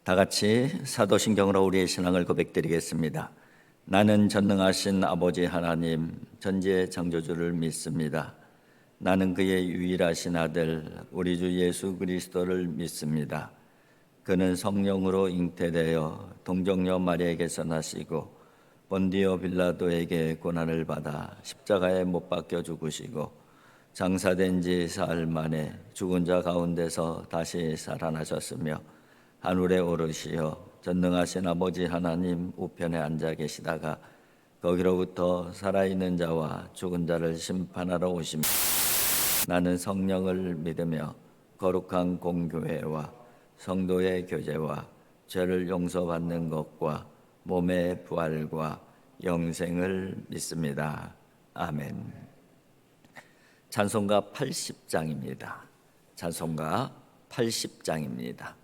다 같이 사도신경으로 우리의 신앙을 고백드리겠습니다. 나는 전능하신 아버지 하나님 전지의 창조주를 믿습니다. 나는 그의 유일하신 아들 우리 주 예수 그리스도를 믿습니다. 그는 성령으로 잉태되어 동정녀 마리아에게서 나시고 본디오 빌라도에게 고난을 받아 십자가에 못 박혀 죽으시고 장사된 지 사흘 만에 죽은 자 가운데서 다시 살아나셨으며 하늘에 오르시어 전능하신 아버지 하나님 우편에 앉아 계시다가 거기로부터 살아있는 자와 죽은 자를 심판하러 오십니다. 나는 성령을 믿으며 거룩한 공교회와 성도의 교제와 죄를 용서받는 것과 몸의 부활과 영생을 믿습니다. 아멘. 찬송가 80장입니다. 찬송가 80장입니다.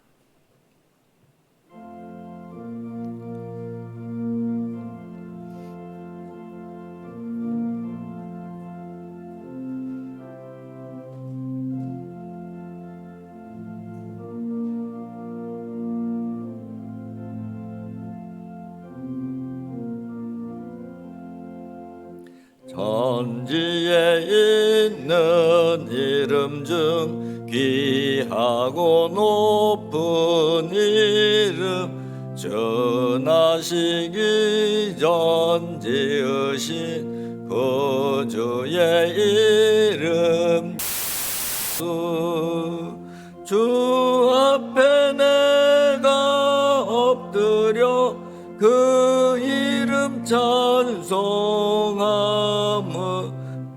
천지에 있는 이름 중 귀하고 높은 이름 전하시기 전 지으신 구주의 이름 주 앞에 내가 엎드려 그 이름 찬송함은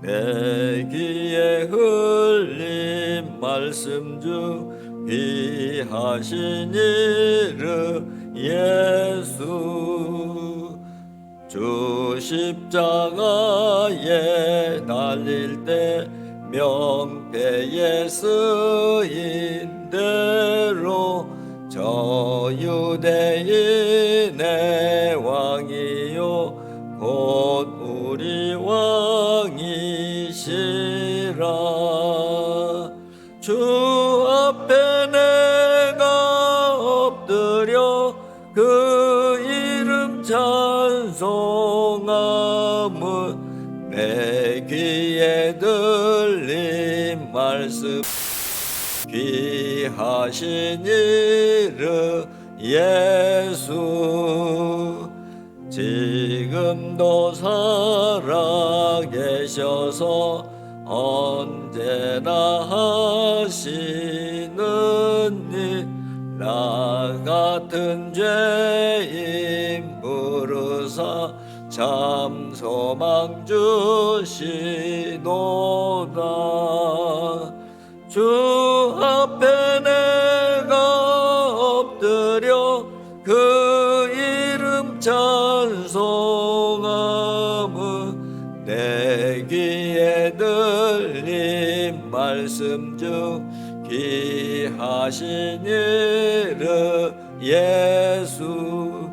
내 귀에 흘린 말씀 중 귀하신 이름 예수 주 십자가에 달릴 때 명패에 쓰인 대로 저 유대인의 왕이요 곧 우리 왕이시라. 주 앞에 내가 엎드려 그 이름 찬송함은 내 귀에 들린 말씀 귀하신 이름 예수 지금도 살아계셔서 언제나 하시는 일 나 같은 죄인 부르사 참 소망 주시노라. 주 앞에 내가 엎드려 그 이름 찬송함은 내 귀에 들린 말씀 중 귀하신 이름 예수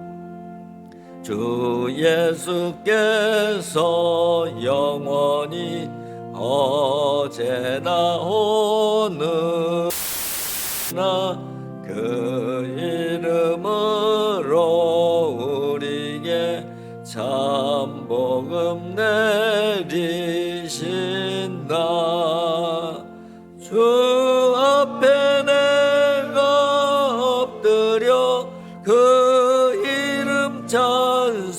주 예수께서 영원히 어제나 오늘나 그 이름으로 우리에게 참 복음 내리신다. 주 앞에 내가 엎드려 그 이름 찬송함은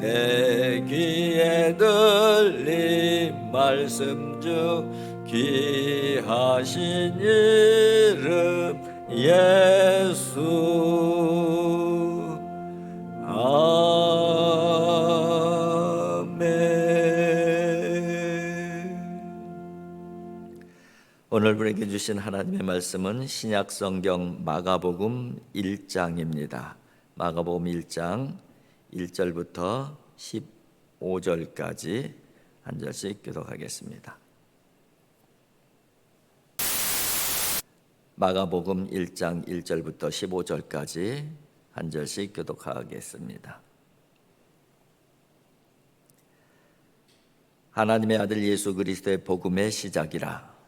내 귀에 들린 말씀 중 귀하신 이름 예수 아멘. 오늘 우리에게 주신 하나님의 말씀은 신약성경 마가복음 1장입니다. 마가복음 1장 1절부터 15절까지 한 절씩 교독하겠습니다. 마가복음 1장 1절부터 15절까지 한 절씩 교독하겠습니다. 하나님의 아들 예수 그리스도의 복음의 시작이라.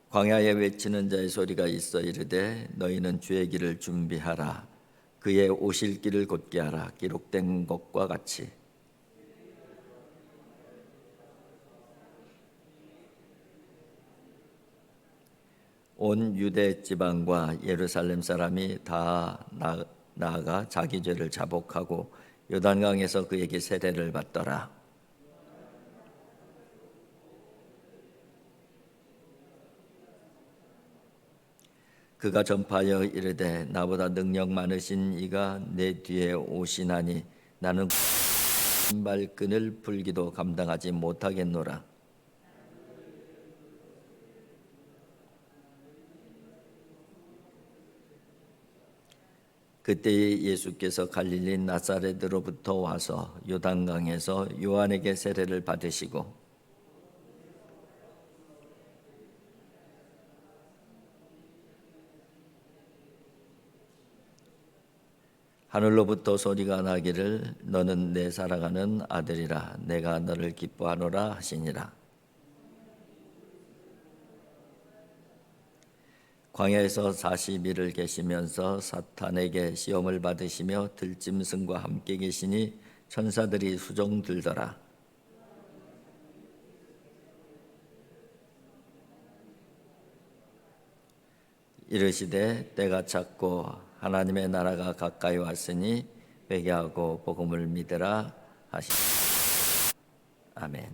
광야에 외치는 자의 소리가 있어 이르되 너희는 주의 길을 준비하라. 그의 오실 길을 곧게 하라. 기록된 것과 같이 온 유대 지방과 예루살렘 사람이 다 나아가 자기 죄를 자복하고 요단강에서 그에게 세례를 받더라. 그가 전파하여 이르되 나보다 능력 많으신 이가 내 뒤에 오시나니 나는 신발끈을 풀기도 감당하지 못하겠노라. 그때 예수께서 갈릴리 나사렛으로부터 와서 요단강에서 요한에게 세례를 받으시고 하늘로부터 소리가 나기를 너는 내 사랑하는 아들이라 내가 너를 기뻐하노라 하시니라. 광야에서 40일을 계시면서 사탄에게 시험을 받으시며 들짐승과 함께 계시니 천사들이 수종 들더라. 이르시되 때가 찼고 하나님의 나라가 가까이 왔으니 회개하고 복음을 믿으라 하시. 아멘.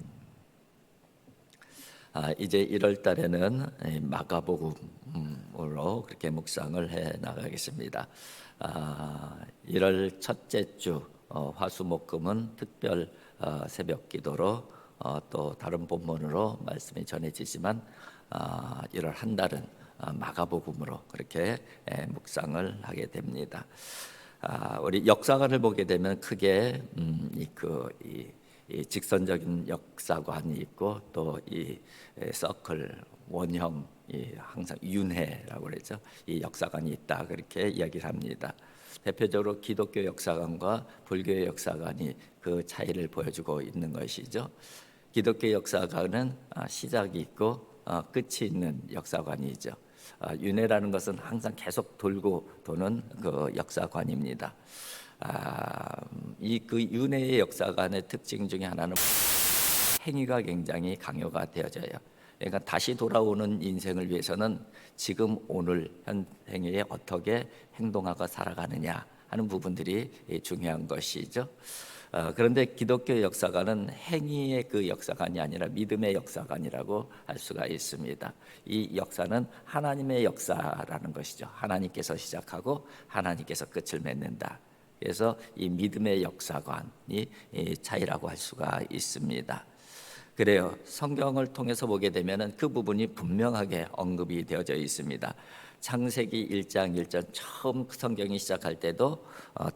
이제 1월 달에는 마가복음으로 그렇게 묵상을 해 나가겠습니다. 1월 첫째 주 화수목금은 특별 새벽 기도로 또 다른 본문으로 말씀이 전해지지만 1월 한 달은 마가복음으로 그렇게 묵상을 하게 됩니다. 우리 역사관을 보게 되면 크게 이 직선적인 역사관이 있고 또 이 서클 원형 항상 윤회라고 그러죠. 이 역사관이 있다 그렇게 이야기를 합니다. 대표적으로 기독교 역사관과 불교의 역사관이 그 차이를 보여주고 있는 것이죠. 기독교 역사관은 시작이 있고 끝이 있는 역사관이죠. 윤회라는 것은 항상 계속 돌고 도는 그 역사관입니다. 이 그 윤회의 역사관의 특징 중에 하나는 행위가 굉장히 강요가 되어져요. 그러니까 다시 돌아오는 인생을 위해서는 지금 오늘 현 행위에 어떻게 행동하고 살아가느냐 하는 부분들이 중요한 것이죠. 그런데 기독교 역사관은 행위의 그 역사관이 아니라 믿음의 역사관이라고 할 수가 있습니다. 이 역사는 하나님의 역사라는 것이죠. 하나님께서 시작하고 하나님께서 끝을 맺는다. 그래서 이 믿음의 역사관이 차이라고 할 수가 있습니다. 그래요. 성경을 통해서 보게 되면은 그 부분이 분명하게 언급이 되어져 있습니다. 창세기 1장 1절 처음 성경이 시작할 때도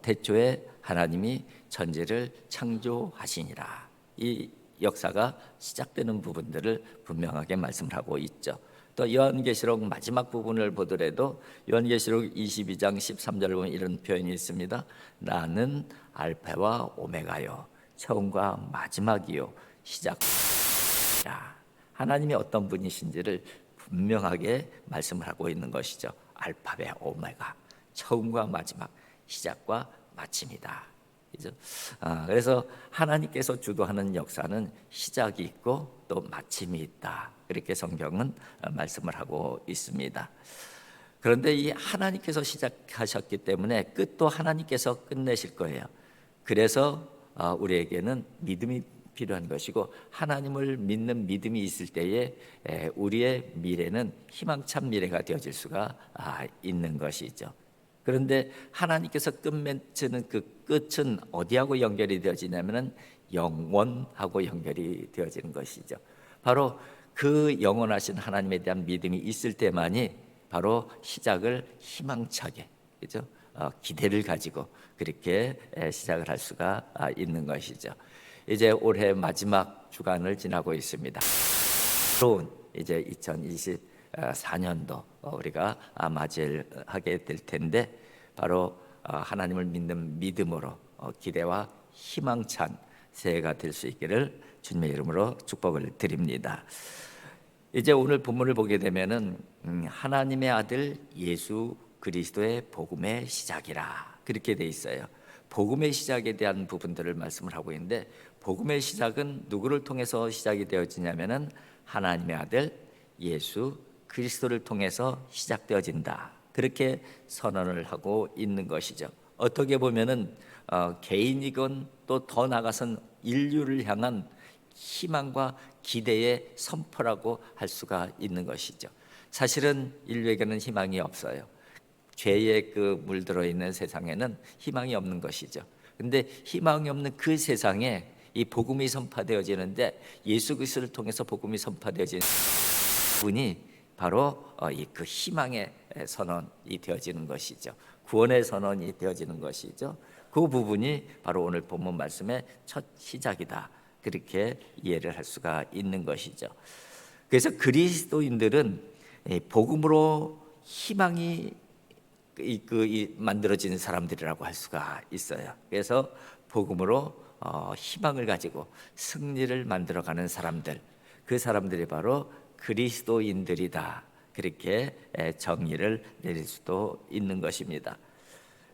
태초에 하나님이 천지를 창조하시니라. 이 역사가 시작되는 부분들을 분명하게 말씀을 하고 있죠. 또 요한계시록 마지막 부분을 보더라도 요한계시록 22장 13절을 보면 이런 표현이 있습니다. 나는 알파와 오메가요 처음과 마지막이요 시작이라. 하나님이 어떤 분이신지를 분명하게 말씀을 하고 있는 것이죠. 알파벳 오메가 처음과 마지막 시작과 마침이다. 그래서 하나님께서 주도하는 역사는 시작이 있고 또 마침이 있다. 그렇게 성경은 말씀을 하고 있습니다. 그런데 이 하나님께서 시작하셨기 때문에 끝도 하나님께서 끝내실 거예요. 그래서 우리에게는 믿음이 필요한 것이고 하나님을 믿는 믿음이 있을 때에 우리의 미래는 희망찬 미래가 되어질 수가 있는 것이죠. 그런데 하나님께서 끝맺는 그 끝은 어디하고 연결이 되어지냐면은 영원하고 연결이 되어지는 것이죠. 바로 그 영원하신 하나님에 대한 믿음이 있을 때만이 바로 시작을 희망차게, 그죠? 기대를 가지고 그렇게 시작을 할 수가 있는 것이죠. 이제 올해 마지막 주간을 지나고 있습니다. 새로운 이제 2024년도 우리가 맞이하게 될 텐데 바로 하나님을 믿는 믿음으로 기대와 희망찬 새해가 될 수 있기를 주님의 이름으로 축복을 드립니다. 이제 오늘 본문을 보게 되면은 하나님의 아들 예수 그리스도의 복음의 시작이라 그렇게 돼 있어요. 복음의 시작에 대한 부분들을 말씀을 하고 있는데, 복음의 시작은 누구를 통해서 시작이 되어지냐면은 하나님의 아들 예수 그리스도를 통해서 시작되어진다, 그렇게 선언을 하고 있는 것이죠. 어떻게 보면은 개인이건 또 더 나아가선 인류를 향한 희망과 기대의 선포라고 할 수가 있는 것이죠. 사실은 인류에게는 희망이 없어요. 죄에 물들어 있는 세상에는 희망이 없는 것이죠. 근데 희망이 없는 그 세상에 이 복음이 선포되어지는데, 예수 그리스도를 통해서 복음이 선포되어지는 분이 바로 그 희망의 선언이 되어지는 것이죠. 구원의 선언이 되어지는 것이죠. 그 부분이 바로 오늘 본문 말씀의 첫 시작이다, 그렇게 이해를 할 수가 있는 것이죠. 그래서 그리스도인들은 복음으로 희망이 만들어진 사람들이라고 할 수가 있어요. 그래서 복음으로 희망을 가지고 승리를 만들어가는 사람들, 그 사람들이 바로 그리스도인들이다, 그렇게 정의를 내릴 수도 있는 것입니다.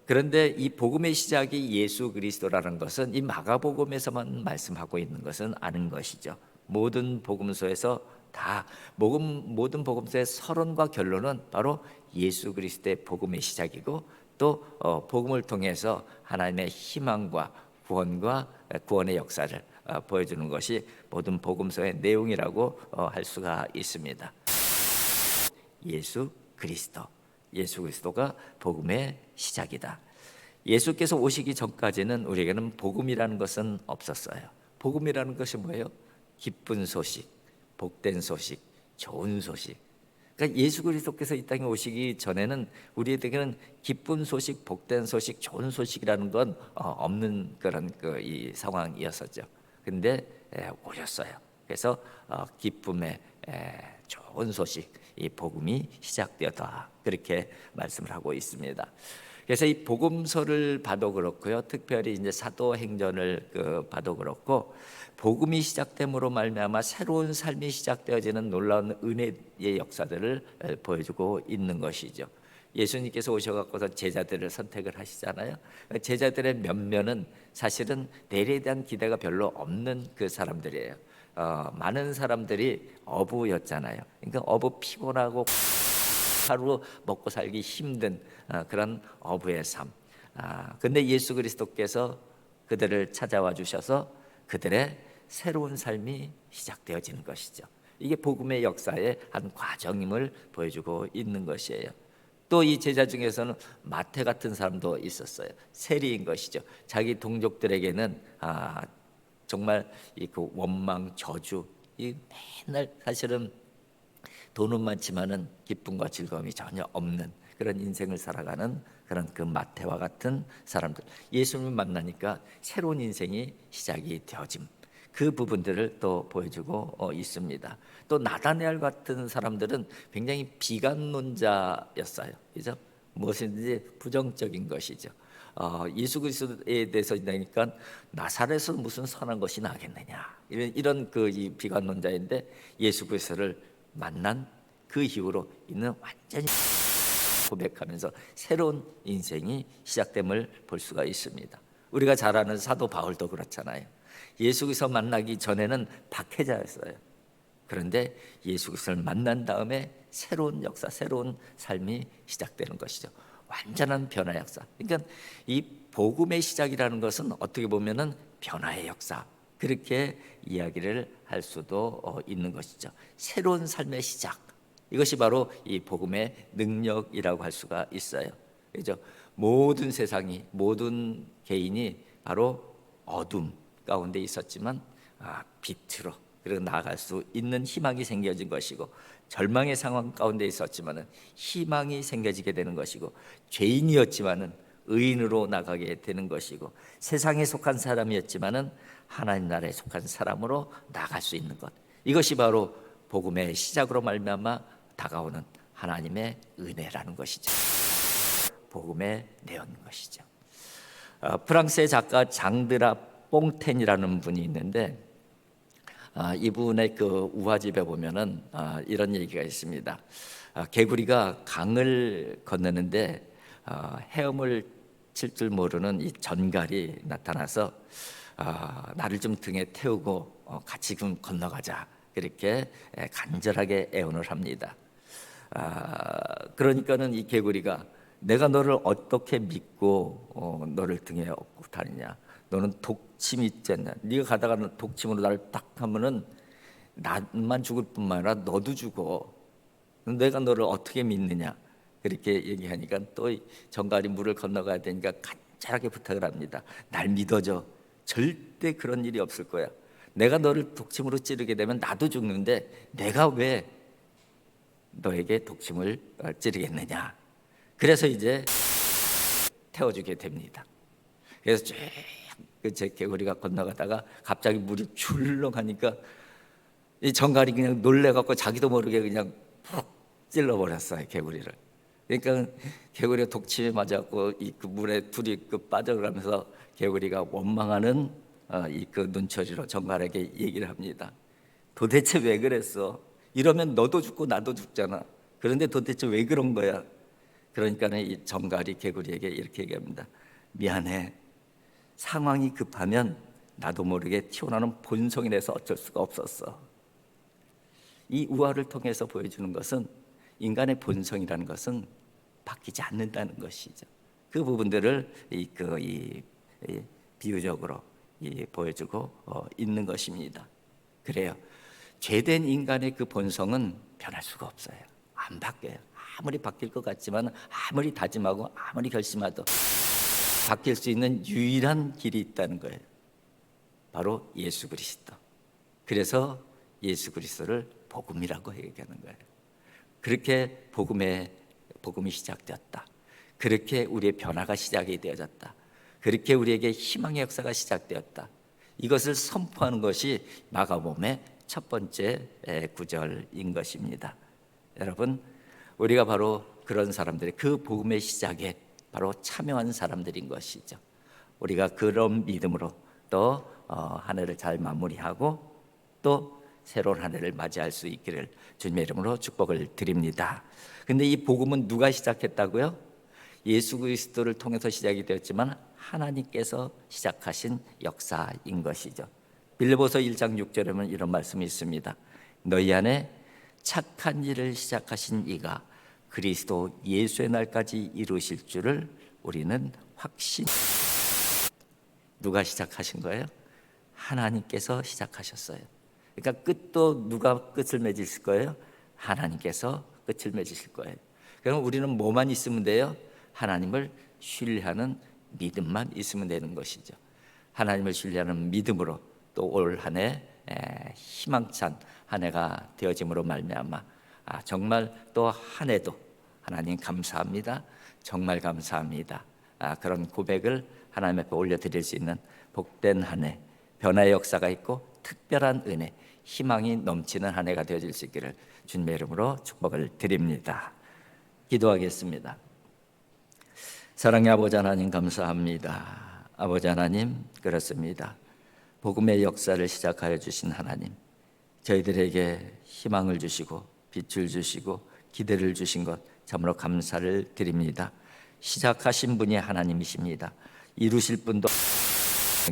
그런데 이 복음의 시작이 예수 그리스도라는 것은 이 마가복음에서만 말씀하고 있는 것은 아닌 것이죠. 모든 복음서에서 다 모든 복음서의 서론과 결론은 바로 예수 그리스도의 복음의 시작이고, 또 복음을 통해서 하나님의 희망과 구원의 역사를 보여주는 것이 모든 복음서의 내용이라고 할 수가 있습니다. 예수 그리스도가 복음의 시작이다. 예수께서 오시기 전까지는 우리에게는 복음이라는 것은 없었어요. 복음이라는 것이 뭐예요? 기쁜 소식, 복된 소식, 좋은 소식. 그러니까 예수 그리스도께서 이 땅에 오시기 전에는 우리에게는 기쁜 소식, 복된 소식, 좋은 소식이라는 건 없는 그런 이 상황이었었죠. 근데 오셨어요. 그래서 기쁨의 좋은 소식, 이 복음이 시작되었다, 그렇게 말씀을 하고 있습니다. 그래서 이 복음서를 봐도 그렇고요, 특별히 이제 사도행전을 봐도 그렇고, 복음이 시작됨으로 말미암아 새로운 삶이 시작되어지는 놀라운 은혜의 역사들을 보여주고 있는 것이죠. 예수님께서 오셔갖고서 제자들을 선택을 하시잖아요. 제자들의 몇몇은 사실은 내일에 대한 기대가 별로 없는 그 사람들이에요. 많은 사람들이 어부였잖아요. 그러니까 어부 피곤하고 하루 먹고 살기 힘든 그런 어부의 삶. 근데 예수 그리스도께서 그들을 찾아와 주셔서 그들의 새로운 삶이 시작되어지는 것이죠. 이게 복음의 역사의 한 과정임을 보여주고 있는 것이에요. 또 이 제자 중에서는 마태 같은 사람도 있었어요. 세리인 것이죠. 자기 동족들에게는 정말 그 원망, 저주, 이 맨날 사실은 돈은 많지만은 기쁨과 즐거움이 전혀 없는 그런 인생을 살아가는 그런 그 마태와 같은 사람들, 예수님을 만나니까 새로운 인생이 시작이 되어짐, 그 부분들을 또 보여주고 있습니다. 또 나다네엘 같은 사람들은 굉장히 비관론자였어요. 그죠? 무엇이든지 부정적인 것이죠. 예수 그리스도에 대해서 있으니까 나사렛에서 무슨 선한 것이 나겠느냐, 이런 이 비관론자인데, 예수 그리스도를 만난 그 이후로 이는 완전히 고백하면서 새로운 인생이 시작됨을 볼 수가 있습니다. 우리가 잘 아는 사도 바울도 그렇잖아요. 예수 그리스도 만나기 전에는 박해자였어요. 그런데 예수 그리스도를 만난 다음에 새로운 역사, 새로운 삶이 시작되는 것이죠. 완전한 변화의 역사. 그러니까 이 복음의 시작이라는 것은 어떻게 보면은 변화의 역사, 그렇게 이야기를 할 수도 있는 것이죠. 새로운 삶의 시작, 이것이 바로 이 복음의 능력이라고 할 수가 있어요. 그죠? 모든 세상이, 모든 개인이 바로 어둠 가운데 있었지만 빛으로 그리고 나아갈 수 있는 희망이 생겨진 것이고, 절망의 상황 가운데 있었지만은 희망이 생겨지게 되는 것이고, 죄인이었지만은 의인으로 나가게 되는 것이고, 세상에 속한 사람이었지만은 하나님 나라에 속한 사람으로 나갈 수 있는 것, 이것이 바로 복음의 시작으로 말미암아 다가오는 하나님의 은혜라는 것이죠. 복음의 내용인 것이죠. 프랑스의 작가 장드라 뽕텐이라는 분이 있는데, 이분의 그 우화집에 보면은 이런 얘기가 있습니다. 개구리가 강을 건너는데 헤엄을 칠 줄 모르는 이 전갈이 나타나서 나를 좀 등에 태우고 같이 좀 건너가자, 그렇게 간절하게 애원을 합니다. 그러니까는 이 개구리가 내가 너를 어떻게 믿고 너를 등에 업고 다니냐, 너는 독침이 있지 않냐, 네가 가다가는 독침으로 나를 딱 하면은 나만 죽을 뿐만 아니라 너도 죽어, 내가 너를 어떻게 믿느냐, 그렇게 얘기하니까 또 정갈이 물을 건너가야 되니까 간절하게 부탁을 합니다. 날 믿어줘, 절대 그런 일이 없을 거야. 내가 너를 독침으로 찌르게 되면 나도 죽는데 내가 왜 너에게 독침을 찌르겠느냐. 그래서 이제 태워주게 됩니다. 그래서 쭉그 개구리가 건너가다가 갑자기 물이 출렁하니까 이 정갈이 그냥 놀래갖고 자기도 모르게 그냥 푹 찔러버렸어요, 개구리를. 그러니까 개구리가 독침에 맞았고 그 물에 둘이 빠져가면서 개구리가 원망하는 이 그 눈초리로 정갈에게 얘기를 합니다. 도대체 왜 그랬어? 이러면 너도 죽고 나도 죽잖아. 그런데 도대체 왜 그런 거야? 그러니까 이 정갈이 개구리에게 이렇게 얘기합니다. 미안해. 상황이 급하면 나도 모르게 튀어나오는 본성이라서 어쩔 수가 없었어. 이 우화를 통해서 보여주는 것은 인간의 본성이라는 것은 바뀌지 않는다는 것이죠. 그 부분들을 비유적으로 보여주고 있는 것입니다. 그래요. 죄된 인간의 그 본성은 변할 수가 없어요. 안 바뀌어요. 아무리 바뀔 것 같지만, 아무리 다짐하고 아무리 결심해도 바뀔 수 있는 유일한 길이 있다는 거예요. 바로 예수 그리스도. 그래서 예수 그리스도를 복음이라고 얘기하는 거예요. 그렇게 복음이 시작되었다. 그렇게 우리의 변화가 시작이 되어졌다. 그렇게 우리에게 희망의 역사가 시작되었다. 이것을 선포하는 것이 마가복음의 첫 번째 구절인 것입니다. 여러분, 우리가 바로 그런 사람들의 그 복음의 시작에 바로 참여한 사람들인 것이죠. 우리가 그런 믿음으로 또 한 해를 잘 마무리하고 또 새로운 한 해를 맞이할 수 있기를 주님의 이름으로 축복을 드립니다. 근데 이 복음은 누가 시작했다고요? 예수 그리스도를 통해서 시작이 되었지만 하나님께서 시작하신 역사인 것이죠. 빌립보서 1장 6절에 보면 이런 말씀이 있습니다. 너희 안에 착한 일을 시작하신 이가 그리스도 예수의 날까지 이루실 줄을 우리는 누가 시작하신 거예요? 하나님께서 시작하셨어요. 그러니까 끝도 누가 끝을 맺으실 거예요? 하나님께서 끝을 맺으실 거예요. 그럼 우리는 뭐만 있으면 돼요? 하나님을 신뢰하는 믿음만 있으면 되는 것이죠. 하나님을 신뢰하는 믿음으로 또 올 한 해 희망찬 한 해가 되어짐으로 말미암아 정말 또 한 해도 하나님 감사합니다. 정말 감사합니다. 그런 고백을 하나님 앞에 올려드릴 수 있는 복된 한 해, 변화의 역사가 있고 특별한 은혜, 희망이 넘치는 한 해가 되어질 수 있기를 주님의 이름으로 축복을 드립니다. 기도하겠습니다. 사랑의 아버지 하나님 감사합니다. 아버지 하나님, 그렇습니다. 복음의 역사를 시작하여 주신 하나님, 저희들에게 희망을 주시고 빛을 주시고 기대를 주신 것 참으로 감사를 드립니다. 시작하신 분이 하나님이십니다. 이루실 분도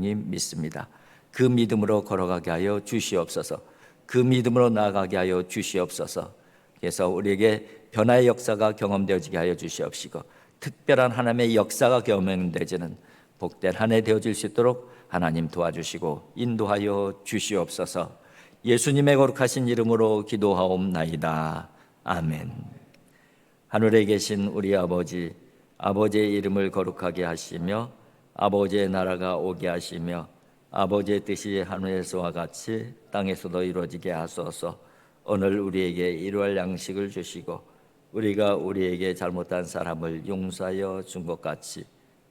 믿습니다. 그 믿음으로 걸어가게 하여 주시옵소서. 그 믿음으로 나아가게 하여 주시옵소서. 그래서 우리에게 변화의 역사가 경험되어지게 하여 주시옵시고 특별한 하나님의 역사가 경험되지는 복된 한 해 되어질 수 있도록 하나님 도와주시고 인도하여 주시옵소서. 예수님의 거룩하신 이름으로 기도하옵나이다. 아멘. 하늘에 계신 우리 아버지, 아버지의 이름을 거룩하게 하시며 아버지의 나라가 오게 하시며 아버지의 뜻이 하늘에서와 같이 땅에서도 이루어지게 하소서. 오늘 우리에게 일용할 양식을 주시고 우리가 우리에게 잘못한 사람을 용서하여 준 것 같이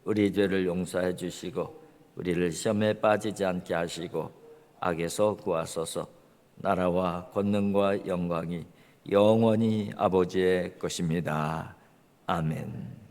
우리 죄를 용서해 주시고 우리를 시험에 빠지지 않게 하시고 악에서 구하소서. 나라와 권능과 영광이 영원히 아버지의 것입니다. 아멘.